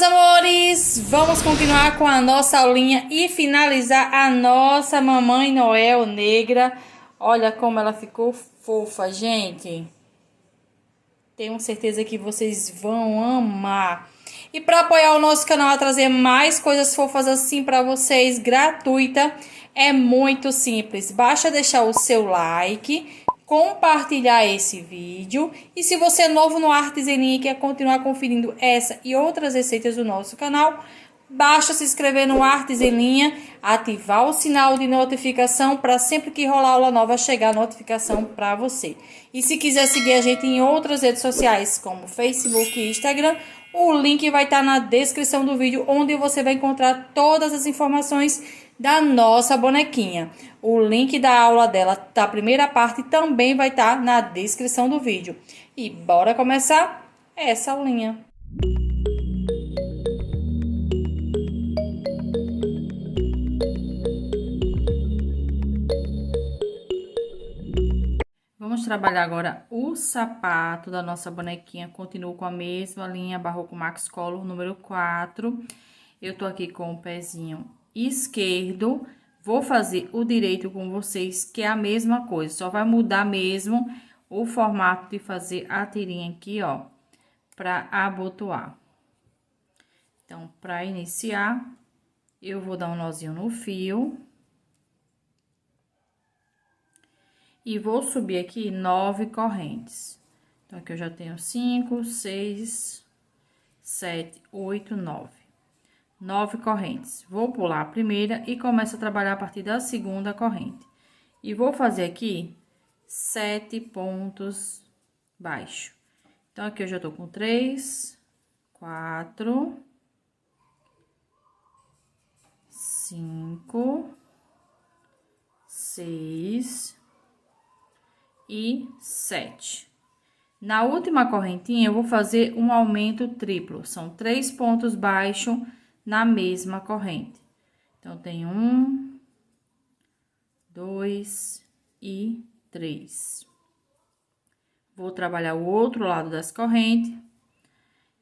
meus amores, vamos continuar com a nossa aulinha e finalizar a nossa Mamãe Noel negra. Olha como ela ficou fofa, gente. Tenho certeza que vocês vão amar. E para apoiar o nosso canal a trazer mais coisas fofas assim para vocês, gratuita, é muito simples. Basta deixar o seu like, compartilhar esse vídeo, e se você é novo no Artesanía e quer continuar conferindo essa e outras receitas do nosso canal, basta se inscrever no Artesanía, ativar o sinal de notificação para sempre que rolar aula nova chegar a notificação para você. E se quiser seguir a gente em outras redes sociais como Facebook e Instagram, o link vai estar na descrição do vídeo, onde você vai encontrar todas as informações da nossa bonequinha. O link da aula dela, da primeira parte, também vai estar na descrição do vídeo. E bora começar essa aulinha. Vamos trabalhar agora o sapato da nossa bonequinha. Continuo com a mesma linha Barroco Max Color, número 4. Eu tô aqui com o pezinho esquerdo. Vou fazer o direito com vocês, que é a mesma coisa. Só vai mudar mesmo o formato de fazer a tirinha aqui, ó, pra abotoar. Então, pra iniciar, eu vou dar um nozinho no fio. E vou subir aqui 9 correntes. Então, aqui eu já tenho 5, 6, 7, 8, 9. 9 correntes. Vou pular a primeira e começo a trabalhar a partir da segunda corrente. E vou fazer aqui 7 pontos baixos. Então, aqui eu já tô com 3, 4, 5, 6... e 7. Na última correntinha, eu vou fazer um aumento triplo. São 3 pontos baixos na mesma corrente. Então, tem 1, 2 e 3. Vou trabalhar o outro lado das correntes.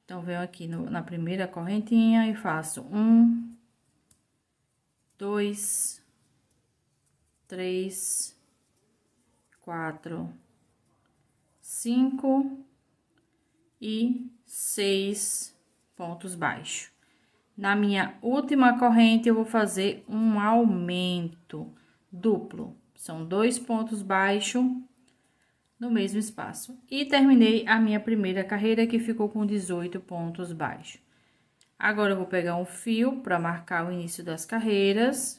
Então, venho aqui na primeira correntinha e faço 1, 2, 3... 4, 5 e 6 pontos baixos. Na minha última corrente, eu vou fazer um aumento duplo. São 2 pontos baixos no mesmo espaço. E terminei a minha primeira carreira, que ficou com 18 pontos baixos. Agora, eu vou pegar um fio para marcar o início das carreiras.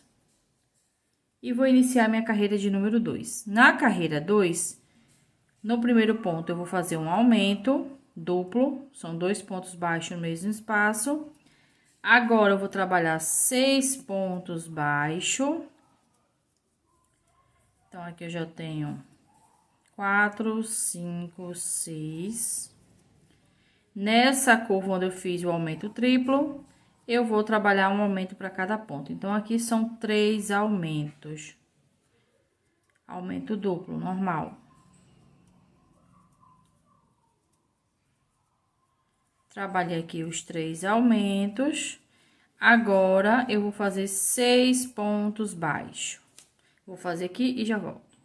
E vou iniciar minha carreira de número 2. Na carreira 2, no primeiro ponto, eu vou fazer um aumento duplo. São 2 pontos baixos no mesmo espaço. Agora, eu vou trabalhar 6 pontos baixos. Então, aqui eu já tenho 4, 5, 6. Nessa curva onde eu fiz o aumento triplo, eu vou trabalhar um aumento para cada ponto. Então, aqui são 3 aumentos. Aumento duplo, normal. Trabalhei aqui os 3 aumentos. Agora, eu vou fazer 6 pontos baixos. Vou fazer aqui e já volto.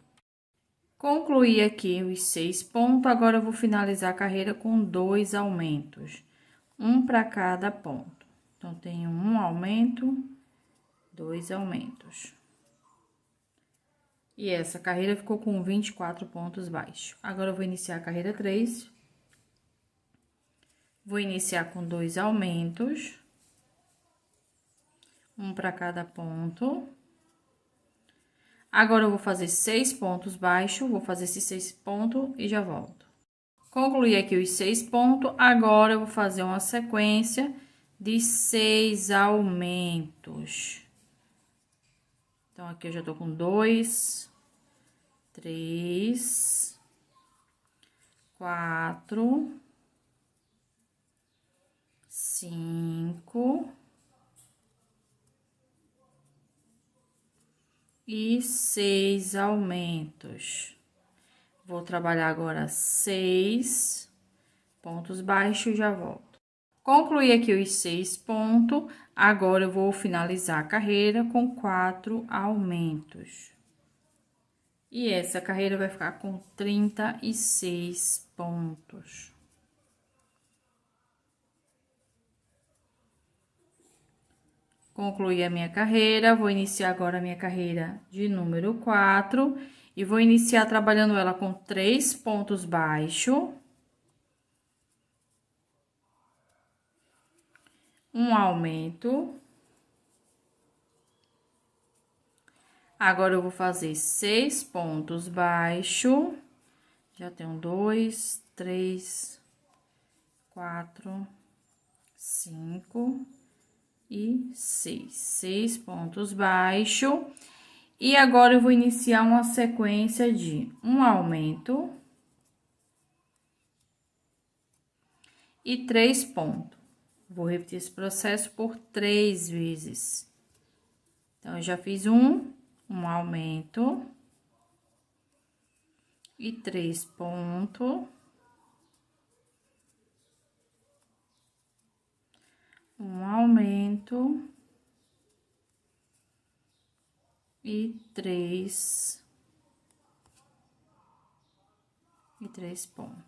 Concluí aqui os 6 pontos. Agora, eu vou finalizar a carreira com 2 aumentos. Um para cada ponto. Então, tenho um aumento, 2 aumentos. E essa carreira ficou com 24 pontos baixos. Agora, eu vou iniciar a carreira 3. Vou iniciar com 2 aumentos. Um para cada ponto. Agora, eu vou fazer 6 pontos baixos. Vou fazer esses 6 pontos e já volto. Concluí aqui os 6 pontos. Agora, eu vou fazer uma sequência de 6 aumentos. Então, aqui eu já tô com 2, 3, 4, 5 e 6 aumentos. Vou trabalhar agora 6 pontos baixos e já volto. Concluí aqui os 6 pontos. Agora, eu vou finalizar a carreira com 4 aumentos. E essa carreira vai ficar com 36 pontos. Concluí a minha carreira, vou iniciar agora a minha carreira de número 4 e vou iniciar trabalhando ela com 3 pontos baixos, um aumento. Agora, eu vou fazer 6 pontos baixos, já tenho 2, 3, 4, 5 e 6. 6 pontos baixos. E agora, eu vou iniciar uma sequência de um aumento e 3 pontos. Vou repetir esse processo por 3 vezes. Então, eu já fiz um aumento e 3 pontos. Um aumento e 3 pontos.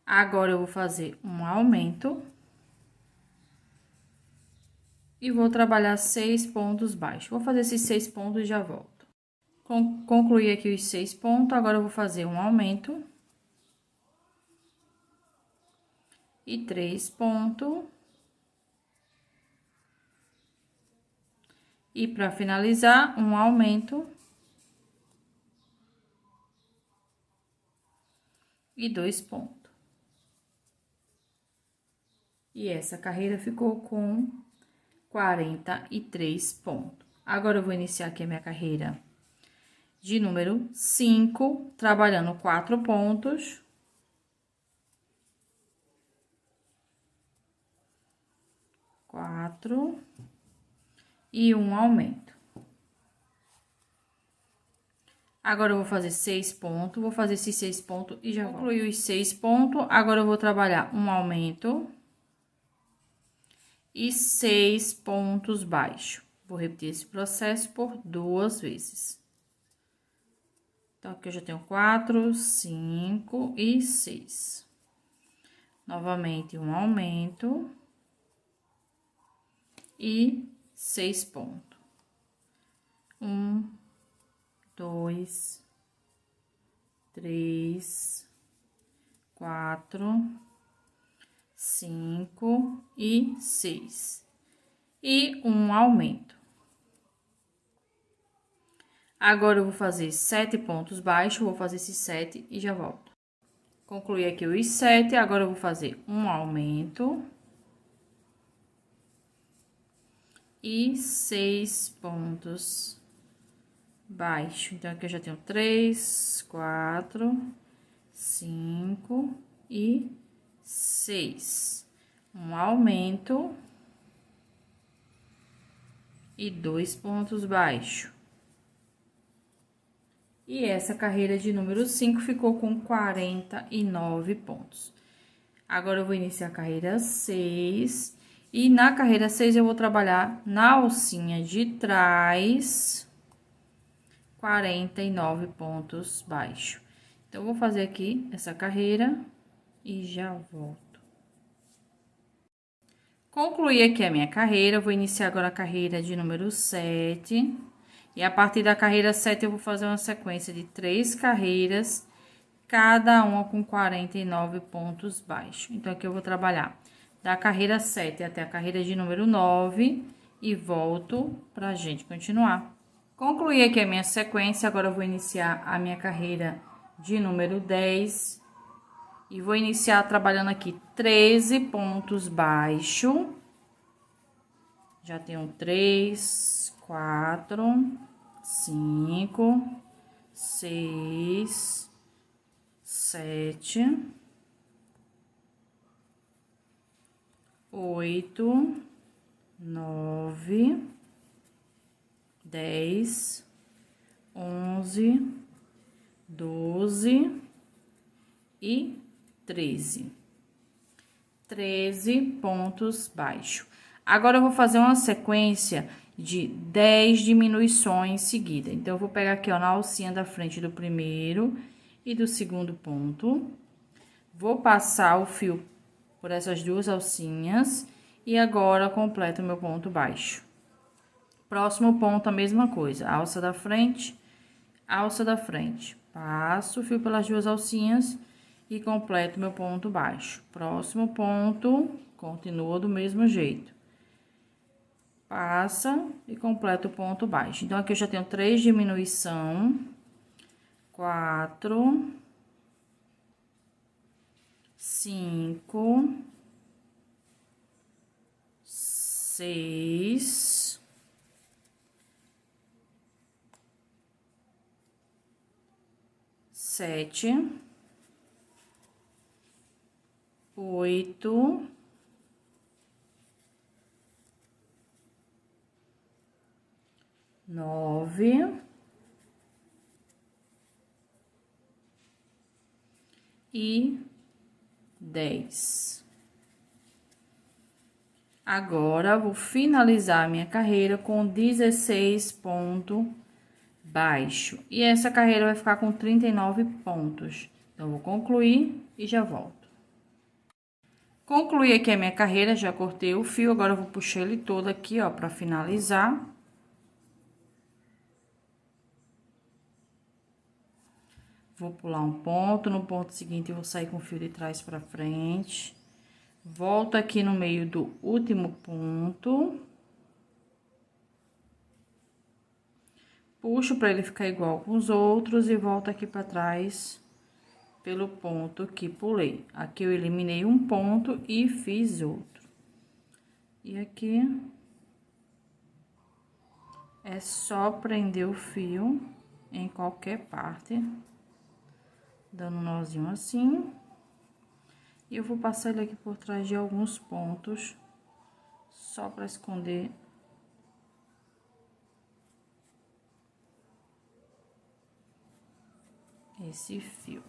Agora, eu vou fazer um aumento e vou trabalhar 6 pontos baixos. Vou fazer esses 6 pontos e já volto. Concluí aqui os 6 pontos, agora eu vou fazer um aumento e 3 pontos. E para finalizar, um aumento e 2 pontos. E essa carreira ficou com 43 pontos. Agora, eu vou iniciar aqui a minha carreira de número 5, trabalhando 4 pontos. E um aumento. Agora, eu vou fazer 6 pontos, vou fazer esses 6 pontos e já concluí os 6 pontos. Agora, eu vou trabalhar um aumento e 6 pontos baixos. Vou repetir esse processo por 2 vezes. Então, aqui eu já tenho 4, 5 e 6. Novamente, um aumento e 6 pontos. 1, 2, 3, 4, 5 e 6. E um aumento. Agora, eu vou fazer 7 pontos baixos, vou fazer esses 7 e já volto. Concluí aqui os 7, agora eu vou fazer um aumento e 6 pontos baixos. Então, aqui eu já tenho 3, 4, 5 e 6. Um aumento e 2 pontos baixos. E essa carreira de número 5 ficou com 49 pontos. Agora, eu vou iniciar a carreira 6. E na carreira 6, eu vou trabalhar na alcinha de trás 49 pontos baixos. Então, eu vou fazer aqui essa carreira e já volto. Concluí aqui a minha carreira, eu vou iniciar agora a carreira de número 7. E a partir da carreira 7, eu vou fazer uma sequência de 3 carreiras, cada uma com 49 pontos baixos. Então, aqui eu vou trabalhar da carreira 7 até a carreira de número 9 e volto pra gente continuar. Concluí aqui a minha sequência, agora eu vou iniciar a minha carreira de número 10 e vou iniciar trabalhando aqui 13 pontos baixos. Já tenho 3, 4, 5, 6, 7, 8, 9, 10, 11, 12 e 13. 13 pontos baixos. Agora, eu vou fazer uma sequência de 10 diminuições seguidas. Então, eu vou pegar aqui, ó, na alcinha da frente do primeiro e do segundo ponto. Vou passar o fio por essas duas alcinhas e agora completo o meu ponto baixo. Próximo ponto, a mesma coisa, alça da frente, passo o fio pelas duas alcinhas e completo meu ponto baixo. Próximo ponto, continua do mesmo jeito. Passa e completa o ponto baixo. Então, aqui eu já tenho 3 diminuição, 4, 5, 6, 7, 8, 9 e 10. Agora, vou finalizar a minha carreira com 16 pontos baixo. E essa carreira vai ficar com 39 pontos. Então, vou concluir e já volto. Concluí aqui a minha carreira, já cortei o fio, agora eu vou puxar ele todo aqui, ó, pra finalizar. Vou pular um ponto, no ponto seguinte eu vou sair com o fio de trás pra frente. Volto aqui no meio do último ponto. Puxo pra ele ficar igual com os outros e volto aqui pra trás pelo ponto que pulei. Aqui eu eliminei um ponto e fiz outro. E aqui é só prender o fio em qualquer parte, dando um nozinho assim. E eu vou passar ele aqui por trás de alguns pontos, só para esconder esse fio.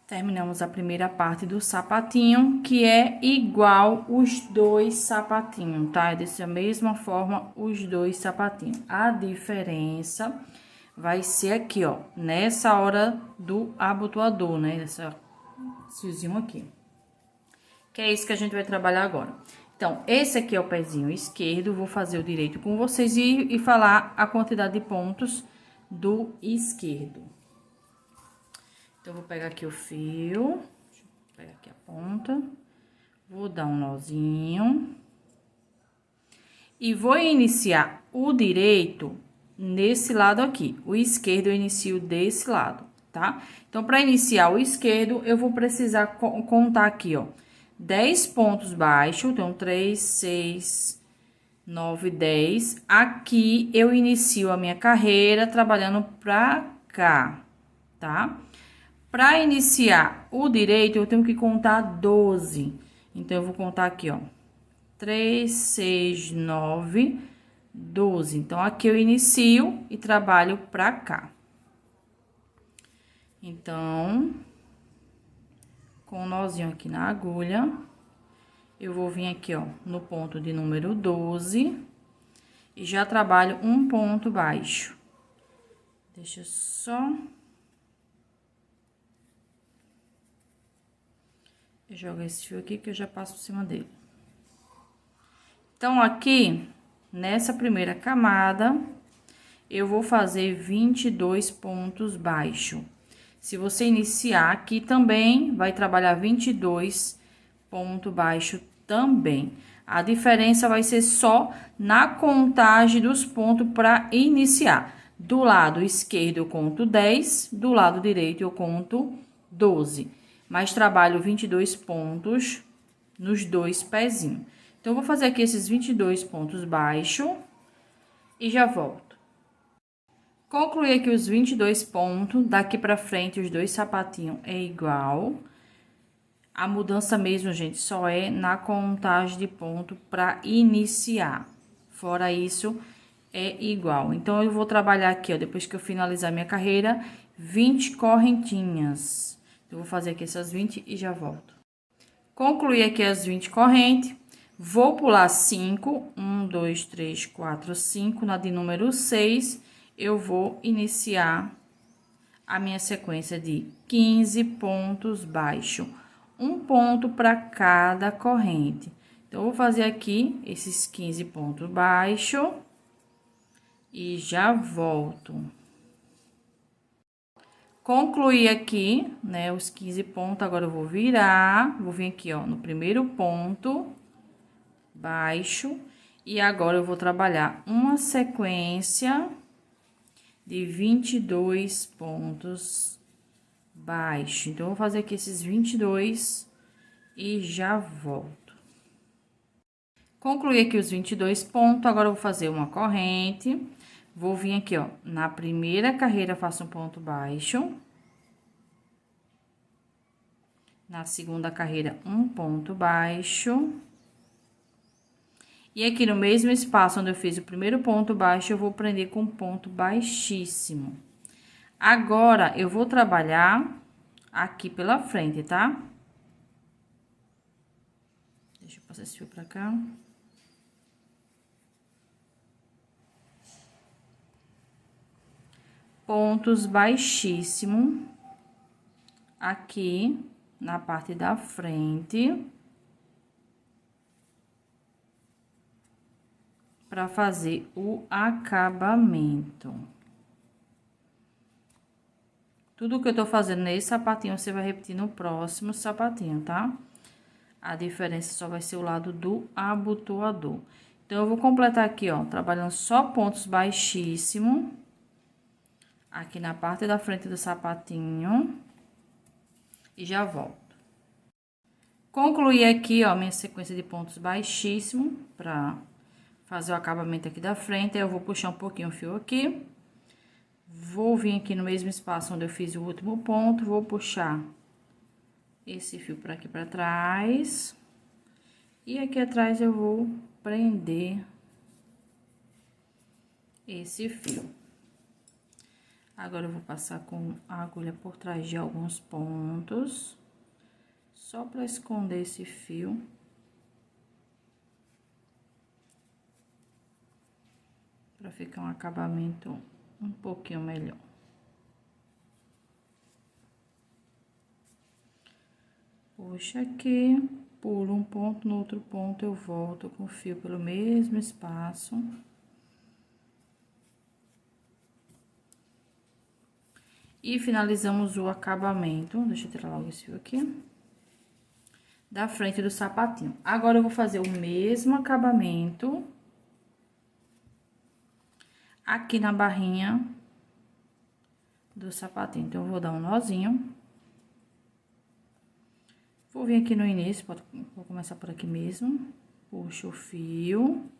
Terminamos a primeira parte do sapatinho, que é igual os dois sapatinhos, tá? É dessa mesma forma os dois sapatinhos. A diferença vai ser aqui, ó, nessa hora do abotoador, né? Esse fiozinho aqui. Que é isso que a gente vai trabalhar agora. Então, esse aqui é o pezinho esquerdo, vou fazer o direito com vocês e falar a quantidade de pontos do esquerdo. Então, vou pegar aqui o fio, deixa eu pegar aqui a ponta, vou dar um nozinho. E vou iniciar o direito nesse lado aqui. O esquerdo eu inicio desse lado, tá? Então, para iniciar o esquerdo, eu vou precisar contar aqui, ó, 10 pontos baixos. Então, 3, 6, 9, 10. Aqui, eu inicio a minha carreira trabalhando pra cá, tá? Para iniciar o direito, eu tenho que contar 12. Então, eu vou contar aqui, ó, 3, 6, 9, 12. Então, aqui eu inicio e trabalho pra cá. Então, com o nozinho aqui na agulha, eu vou vir aqui, ó, no ponto de número 12 e já trabalho um ponto baixo. Deixa eu só... eu jogo esse fio aqui que eu já passo por cima dele. Então, aqui, nessa primeira camada, eu vou fazer 22 pontos baixos. Se você iniciar aqui também, vai trabalhar 22 pontos baixos também. A diferença vai ser só na contagem dos pontos para iniciar. Do lado esquerdo eu conto 10, do lado direito eu conto 12. Mas trabalho 22 pontos nos dois pezinhos. Então, eu vou fazer aqui esses 22 pontos baixos e já volto. Concluí aqui os 22 pontos, daqui pra frente os dois sapatinhos é igual. A mudança mesmo, gente, só é na contagem de ponto para iniciar. Fora isso, é igual. Então, eu vou trabalhar aqui, ó, depois que eu finalizar minha carreira, 20 correntinhas. Eu vou fazer aqui essas 20 e já volto. Concluí aqui as 20 correntes. Vou pular 5, 1, 2, 3, 4, 5, na de número 6, eu vou iniciar a minha sequência de 15 pontos baixos, um ponto para cada corrente. Então, eu vou fazer aqui esses 15 pontos baixos e já volto. Concluí aqui, né, os 15 pontos, agora eu vou virar, vou vir aqui, ó, no primeiro ponto baixo, e agora eu vou trabalhar uma sequência de 22 pontos baixos. Então, eu vou fazer aqui esses 22 e já volto. Concluí aqui os 22 pontos, agora eu vou fazer uma corrente. Vou vir aqui, ó, na primeira carreira, faço um ponto baixo. Na segunda carreira, um ponto baixo. E aqui no mesmo espaço onde eu fiz o primeiro ponto baixo, eu vou prender com um ponto baixíssimo. Agora, eu vou trabalhar aqui pela frente, tá? Deixa eu passar esse fio pra cá. Pontos baixíssimos aqui na parte da frente, para fazer o acabamento. Tudo que eu tô fazendo nesse sapatinho, você vai repetir no próximo sapatinho, tá? A diferença só vai ser o lado do abotoador. Então, eu vou completar aqui, ó, trabalhando só pontos baixíssimos. Aqui na parte da frente do sapatinho. E já volto. Concluí aqui, ó, minha sequência de pontos baixíssimos pra fazer o acabamento aqui da frente. Aí eu vou puxar um pouquinho o fio aqui. Vou vir aqui no mesmo espaço onde eu fiz o último ponto. Vou puxar esse fio pra aqui pra trás. E aqui atrás eu vou prender esse fio. Agora, eu vou passar com a agulha por trás de alguns pontos, só para esconder esse fio. Para ficar um acabamento um pouquinho melhor. Puxa aqui, pulo um ponto, no outro ponto eu volto com o fio pelo mesmo espaço. E finalizamos o acabamento, deixa eu tirar logo esse fio aqui, da frente do sapatinho. Agora, eu vou fazer o mesmo acabamento aqui na barrinha do sapatinho. Então, eu vou dar um nozinho. Vou vir aqui no início, vou começar por aqui mesmo. Puxo o fio.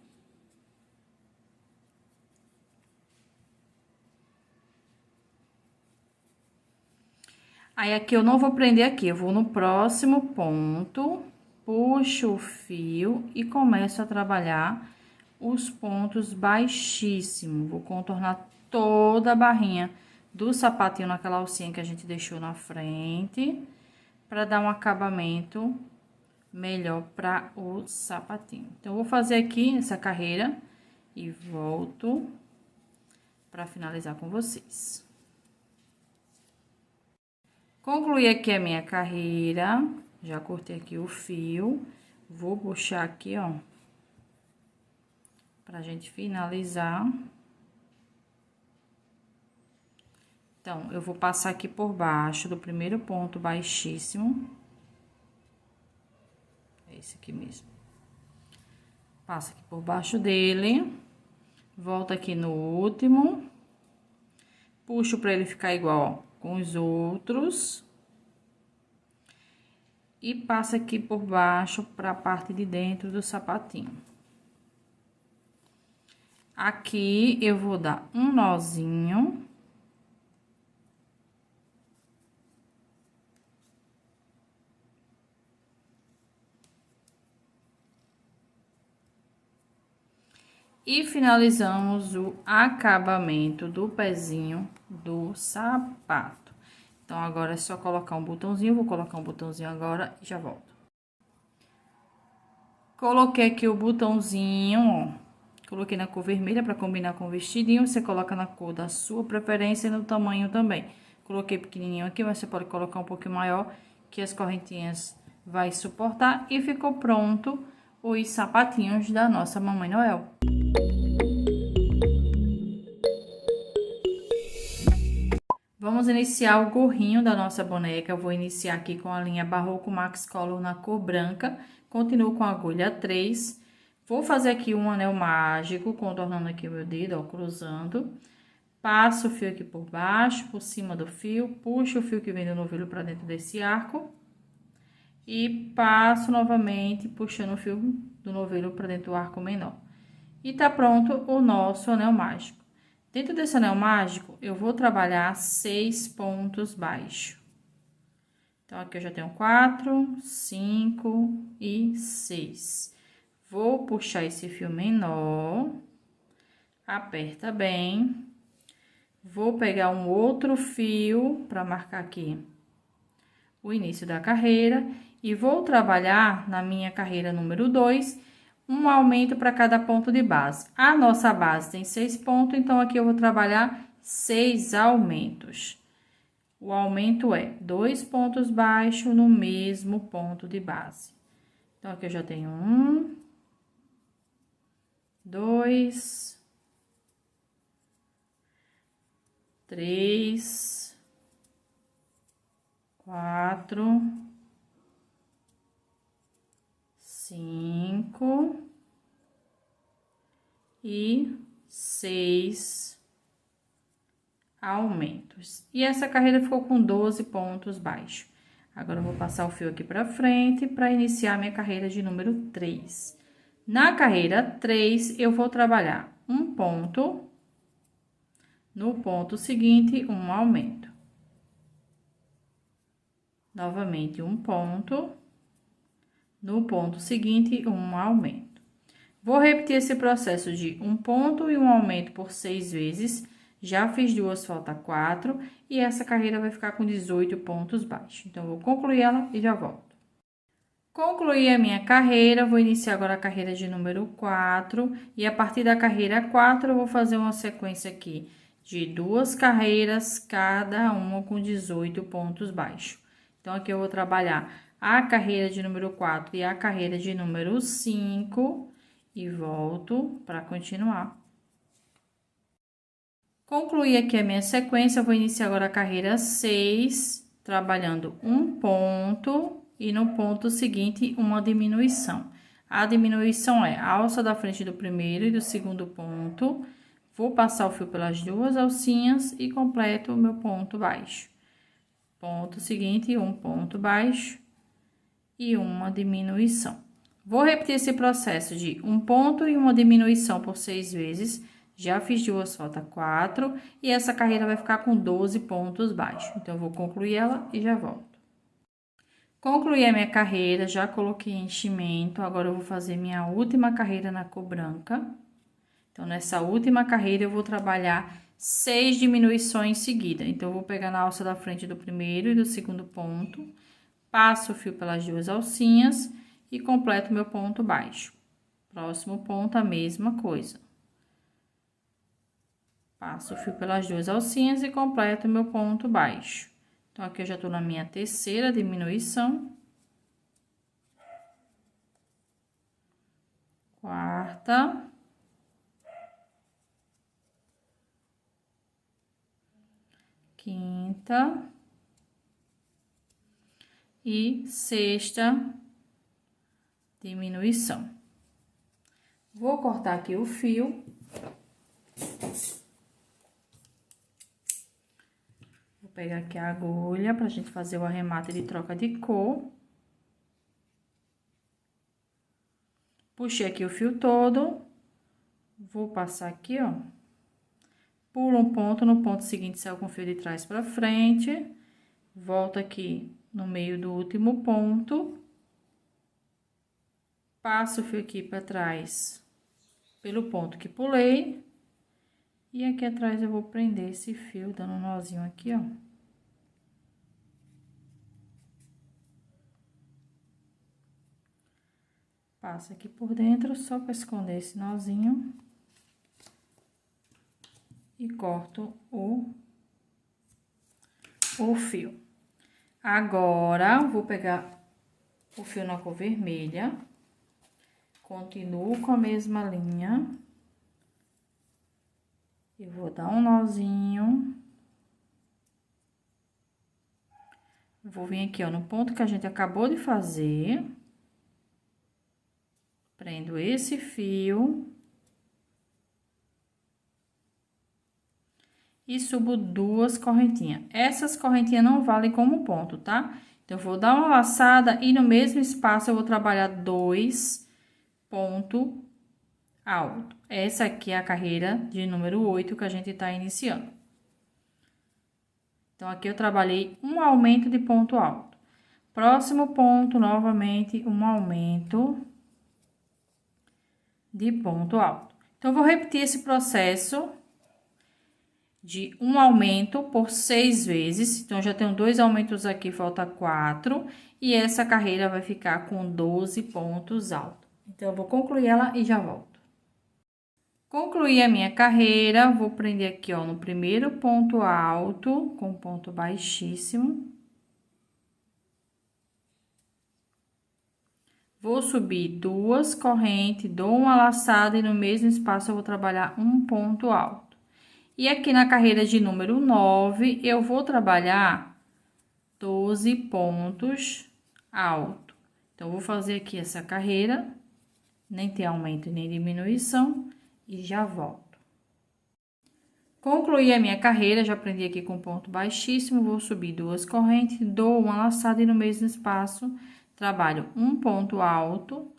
Aí, aqui eu não vou prender aqui, eu vou no próximo ponto, puxo o fio e começo a trabalhar os pontos baixíssimos. Vou contornar toda a barrinha do sapatinho naquela alcinha que a gente deixou na frente, para dar um acabamento melhor para o sapatinho. Então, eu vou fazer aqui essa carreira e volto para finalizar com vocês. Concluí aqui a minha carreira, já cortei aqui o fio, vou puxar aqui, ó, pra gente finalizar. Então, eu vou passar aqui por baixo do primeiro ponto baixíssimo. É esse aqui mesmo. Passa aqui por baixo dele, volta aqui no último, puxo pra ele ficar igual, ó, com os outros. E passa aqui por baixo para a parte de dentro do sapatinho. Aqui, eu vou dar um nozinho. E finalizamos o acabamento do pezinho do sapato. Então, agora é só colocar um botãozinho. Vou colocar um botãozinho agora e já volto. Coloquei aqui o botãozinho, ó. Coloquei na cor vermelha para combinar com o vestidinho. Você coloca na cor da sua preferência e no tamanho também. Coloquei pequenininho aqui, mas você pode colocar um pouquinho maior, que as correntinhas vai suportar. E ficou pronto os sapatinhos da nossa Mamãe Noel. Vamos iniciar o gorrinho da nossa boneca. Eu vou iniciar aqui com a linha Barroco Max Color na cor branca. Continuo com a agulha 3. Vou fazer aqui um anel mágico, contornando aqui o meu dedo, ó, cruzando. Passo o fio aqui por baixo, por cima do fio, puxo o fio que vem do novelo para dentro desse arco. E passo novamente, puxando o fio do novelo para dentro do arco menor. E tá pronto o nosso anel mágico. Dentro desse anel mágico, eu vou trabalhar 6 pontos baixos. Então, aqui eu já tenho 4, 5 e 6. Vou puxar esse fio menor, aperta bem. Vou pegar um outro fio para marcar aqui o início da carreira e vou trabalhar na minha carreira número 2, um aumento para cada ponto de base. A nossa base tem 6 pontos, então aqui eu vou trabalhar 6 aumentos. O aumento é 2 pontos baixos no mesmo ponto de base. Então, aqui eu já tenho 1, 2, 3, 4, 5 e 6 aumentos. E essa carreira ficou com 12 pontos baixos. Agora, eu vou passar o fio aqui pra frente para iniciar minha carreira de número 3. Na carreira 3, eu vou trabalhar um ponto, no ponto seguinte, um aumento. Novamente, um ponto, no ponto seguinte, um aumento. Vou repetir esse processo de um ponto e um aumento por 6 vezes. Já fiz 2, falta 4, e essa carreira vai ficar com 18 pontos baixos. Então, vou concluir ela e já volto. Concluí a minha carreira, vou iniciar agora a carreira de número 4, e a partir da carreira 4, eu vou fazer uma sequência aqui de 2 carreiras, cada uma com 18 pontos baixos. Então, aqui eu vou trabalhar a carreira de número 4 e a carreira de número 5, e volto para continuar. Concluí aqui a minha sequência, eu vou iniciar agora a carreira 6, trabalhando um ponto e no ponto seguinte uma diminuição. A diminuição é a alça da frente do primeiro e do segundo ponto. Vou passar o fio pelas 2 alcinhas e completo o meu ponto baixo. Ponto seguinte, um ponto baixo e uma diminuição. Vou repetir esse processo de um ponto e uma diminuição por 6 vezes. Já fiz 2, falta 4, e essa carreira vai ficar com 12 pontos baixos. Então, eu vou concluir ela e já volto. Concluí a minha carreira, já coloquei enchimento, agora eu vou fazer minha última carreira na cor branca. Então, nessa última carreira, eu vou trabalhar 6 diminuições seguidas. Então, eu vou pegar na alça da frente do primeiro e do segundo ponto, passo o fio pelas 2 alcinhas e completo meu ponto baixo. Próximo ponto, a mesma coisa. Passo o fio pelas 2 alcinhas e completo meu ponto baixo. Então, aqui eu já tô na minha terceira diminuição. Quarta. Quinta. E sexta diminuição. Vou cortar aqui o fio. Vou pegar aqui a agulha pra gente fazer o arremate de troca de cor. Puxei aqui o fio todo. Vou passar aqui, ó. Pulo um ponto, no ponto seguinte, saio com o fio de trás pra frente. Volto aqui no meio do último ponto. Passo o fio aqui pra trás. pelo ponto que pulei. E aqui atrás eu vou prender esse fio, dando um nozinho aqui, ó. Passa aqui por dentro, só para esconder esse nozinho. E corto o fio. Agora, vou pegar o fio na cor vermelha. Continuo com a mesma linha. E vou dar um nozinho. Vou vir aqui, ó, no ponto que a gente acabou de fazer. Prendo esse fio. E subo 2 correntinhas. Essas correntinhas não valem como ponto, tá? Então, eu vou dar uma laçada e no mesmo espaço eu vou trabalhar 2 pontos altos. Essa aqui é a carreira de número 8 que a gente tá iniciando. Então, aqui eu trabalhei um aumento de ponto alto. Próximo ponto, novamente, um aumento de ponto alto. Então, eu vou repetir esse processo de um aumento por 6 vezes. Então, já tenho 2 aumentos aqui, falta 4. E essa carreira vai ficar com 12 pontos altos. Então, eu vou concluir ela e já volto. Concluí a minha carreira, vou prender aqui, ó, no primeiro ponto alto, com ponto baixíssimo. Vou subir 2 correntes, dou uma laçada e no mesmo espaço eu vou trabalhar um ponto alto. E aqui na carreira de número 9, eu vou trabalhar 12 pontos altos. Então, vou fazer aqui essa carreira, nem tem aumento nem diminuição, e já volto. Concluí a minha carreira, já prendi aqui com ponto baixíssimo, vou subir 2 correntes, dou uma laçada e no mesmo espaço trabalho um ponto alto,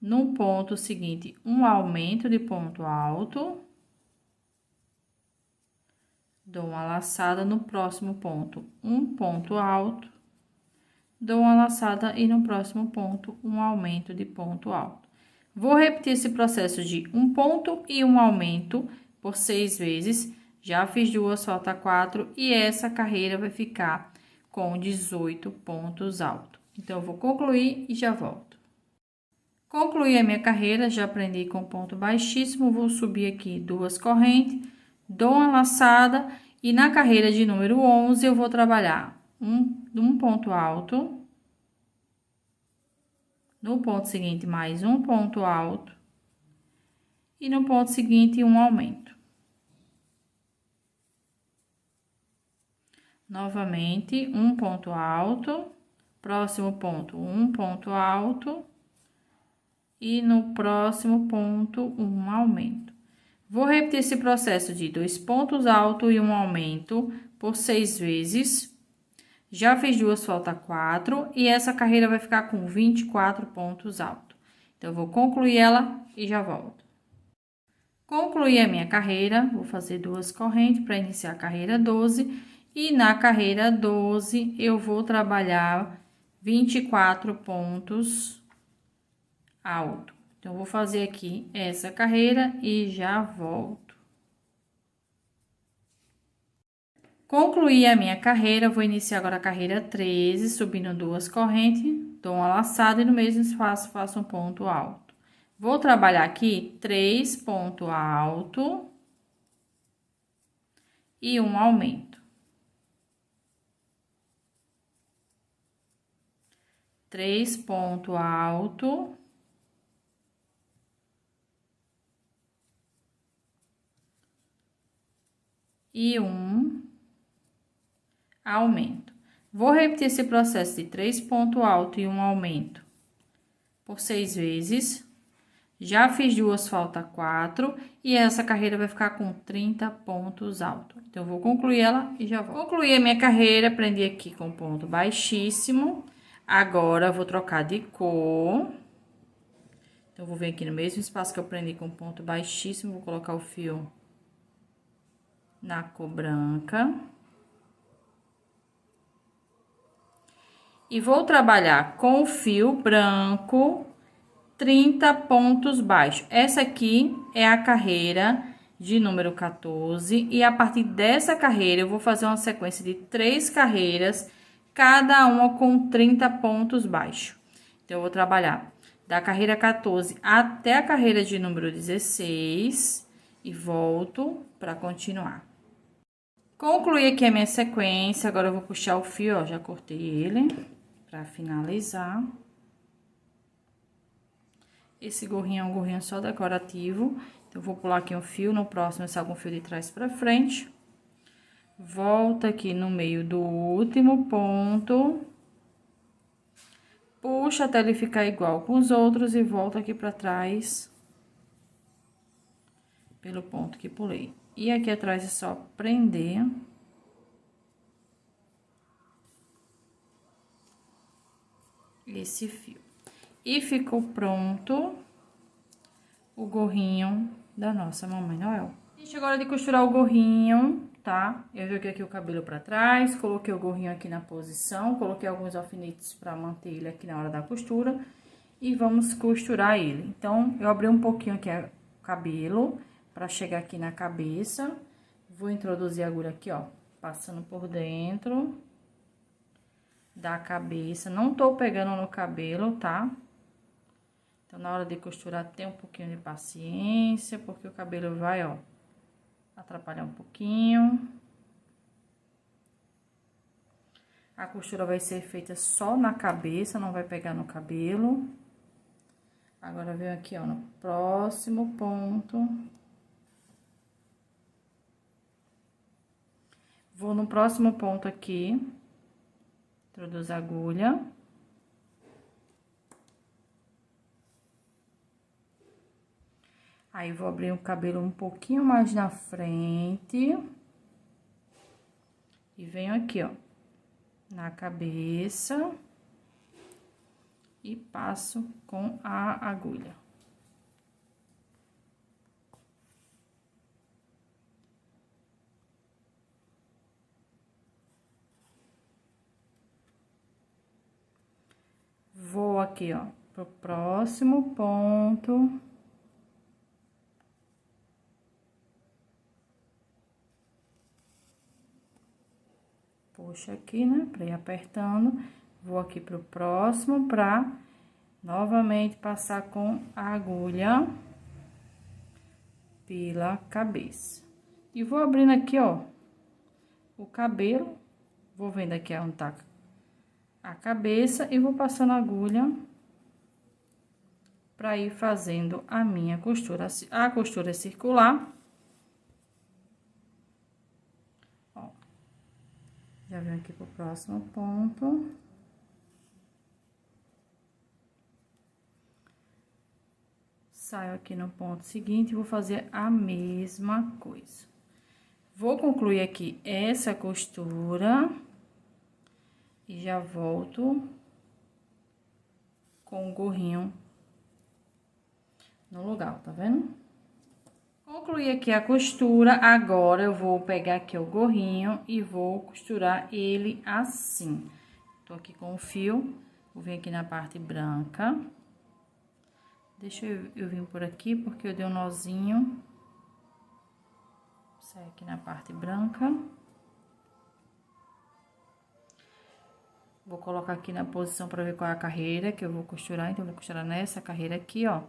no ponto seguinte, um aumento de ponto alto, dou uma laçada no próximo ponto, um ponto alto, dou uma laçada e no próximo ponto, um aumento de ponto alto. Vou repetir esse processo de um ponto e um aumento por 6 vezes. Já fiz 2, falta 4 e essa carreira vai ficar com 18 pontos altos. Então, eu vou concluir e já volto. Concluí a minha carreira, já prendi com ponto baixíssimo, vou subir aqui 2 correntes, dou uma laçada e na carreira de número 11 eu vou trabalhar um ponto alto. No ponto seguinte, mais um ponto alto. E no ponto seguinte, um aumento. Novamente, um ponto alto. Próximo ponto, um ponto alto. E no próximo ponto, um aumento. Vou repetir esse processo de 2 pontos altos e um aumento por 6 vezes. Já fiz 2, falta 4, e essa carreira vai ficar com 24 pontos altos. Então, eu vou concluir ela e já volto. Concluí a minha carreira, vou fazer 2 correntes para iniciar a carreira 12, e na carreira 12 eu vou trabalhar 24 pontos altos. Então, eu vou fazer aqui essa carreira e já volto. Concluí a minha carreira, vou iniciar agora a carreira 13, subindo 2 correntes, dou uma laçada e no mesmo espaço faço um ponto alto. Vou trabalhar aqui 3 pontos altos e um aumento. 3 pontos altos e um aumento. Vou repetir esse processo de 3 pontos altos e um aumento por 6 vezes. Já fiz 2, falta 4, e essa carreira vai ficar com 30 pontos altos. Então, eu vou concluir ela e já vou. Concluí a minha carreira, prendi aqui com ponto baixíssimo. Agora, eu vou trocar de cor. Então, eu vou vir aqui no mesmo espaço que eu prendi com ponto baixíssimo, vou colocar o fio na cor branca. E vou trabalhar com o fio branco 30 pontos baixos. Essa aqui é a carreira de número 14 e a partir dessa carreira eu vou fazer uma sequência de 3 carreiras, cada uma com 30 pontos baixos. Então, eu vou trabalhar da carreira 14 até a carreira de número 16 e volto para continuar. Concluí aqui a minha sequência, agora eu vou puxar o fio, ó, já cortei ele para finalizar. Esse gorrinho é um gorrinho só decorativo, então eu vou pular aqui um fio, no próximo eu salgo um fio de trás para frente. Volta aqui no meio do último ponto. Puxa até ele ficar igual com os outros e volta aqui para trás. Pelo ponto que pulei. E aqui atrás é só prender. Esse fio. E ficou pronto o gorrinho da nossa Mamãe Noel. Gente, agora de costurar o gorrinho, tá? Eu joguei aqui o cabelo pra trás, coloquei o gorrinho aqui na posição, coloquei alguns alfinetes pra manter ele aqui na hora da costura. E vamos costurar ele. Então, eu abri um pouquinho aqui o cabelo pra chegar aqui na cabeça. Vou introduzir a agulha aqui, ó, passando por dentro da cabeça. Não tô pegando no cabelo, tá? Então, na hora de costurar, tem um pouquinho de paciência, porque o cabelo vai, ó, atrapalhar um pouquinho. A costura vai ser feita só na cabeça, não vai pegar no cabelo. Agora, venho aqui, ó, no próximo ponto. Vou no próximo ponto aqui, introduzo a agulha. Aí, vou abrir o cabelo um pouquinho mais na frente. E venho aqui, ó, na cabeça. E passo com a agulha. Vou aqui, ó, pro próximo ponto. Puxa aqui, né, pra ir apertando. Vou aqui pro próximo pra novamente passar com a agulha pela cabeça. E vou abrindo aqui, ó, o cabelo. Vou vendo aqui onde tá a cabeça e vou passando a agulha pra ir fazendo a minha costura. A costura é circular. Ó, já venho aqui pro próximo ponto. Saio aqui no ponto seguinte e vou fazer a mesma coisa. Vou concluir aqui essa costura e já volto com o gorrinho no lugar, tá vendo? Concluí aqui a costura, agora eu vou pegar aqui o gorrinho e vou costurar ele assim. Tô aqui com o fio, vou vir aqui na parte branca. Deixa eu vir por aqui, porque eu dei um nozinho. Sai aqui na parte branca. Vou colocar aqui na posição pra ver qual é a carreira que eu vou costurar. Então, eu vou costurar nessa carreira aqui, ó.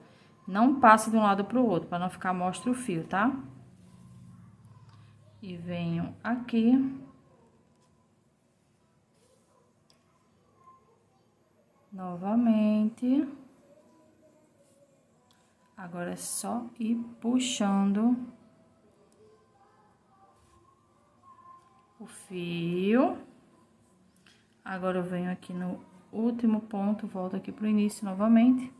Não passa de um lado pro outro, pra não ficar mostra o fio, tá? E venho aqui. Novamente. Agora é só ir puxando o fio. Agora eu venho aqui no último ponto, volto aqui pro início novamente.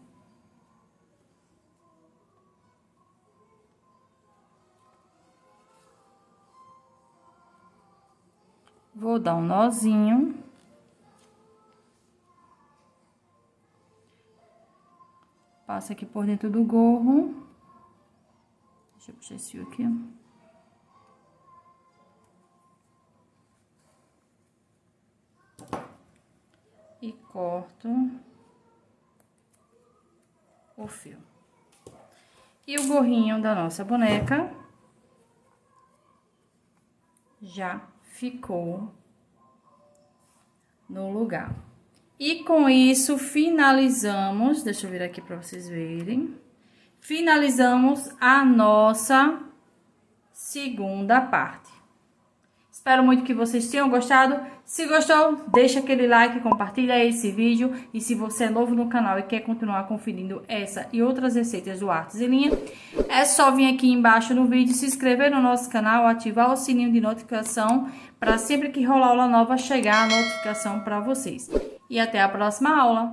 Vou dar um nozinho. Passa aqui por dentro do gorro. Deixa eu puxar esse fio aqui. E corto o fio. E o gorrinho da nossa boneca já ficou no lugar. E com isso finalizamos, deixa eu vir aqui para vocês verem. Finalizamos a nossa segunda parte. Espero muito que vocês tenham gostado. Se gostou, deixa aquele like, compartilha esse vídeo. E se você é novo no canal e quer continuar conferindo essa e outras receitas do Artes em Linha, é só vir aqui embaixo no vídeo, se inscrever no nosso canal, ativar o sininho de notificação para sempre que rolar aula nova chegar a notificação para vocês. E até a próxima aula!